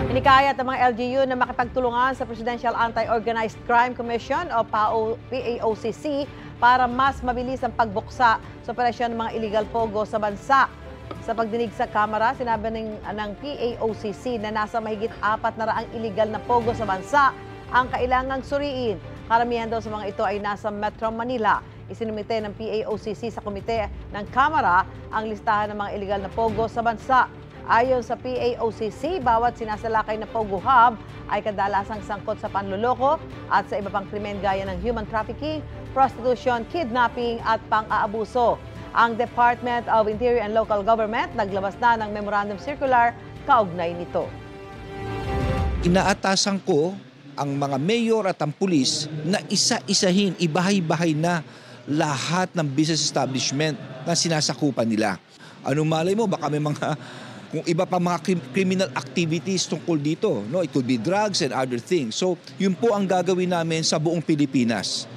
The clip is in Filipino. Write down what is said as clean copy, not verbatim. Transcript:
Hinikayat ng mga LGU na makipagtulungan sa Presidential Anti-Organized Crime Commission o PAOCC para mas mabilis ang pagbuksa sa operasyon ng mga illegal pogo sa bansa. Sa pagdinig sa Kamara, sinabi ng PAOCC na nasa mahigit 400 illegal na pogo sa bansa ang kailangang suriin. Karamihan daw sa mga ito ay nasa Metro Manila. Isinumite ng PAOCC sa komite ng Kamara ang listahan ng mga illegal na pogo sa bansa. Ayon sa PAOCC, bawat sinasalakay na Pogo Hub ay kadalasang sangkot sa panloloko at sa iba pang krimen gaya ng human trafficking, prostitution, kidnapping at pang-aabuso. Ang Department of Interior and Local Government naglabas na ng Memorandum Circular kaugnay nito. Inaatasan ko ang mga mayor at ang pulis na isa-isahin, ibahay-bahay na lahat ng business establishment na sinasakupan nila. Anong malay mo, baka may mga kung iba pa mga criminal activities tungkol dito, no? It could be drugs and other things. So, yun po ang gagawin namin sa buong Pilipinas.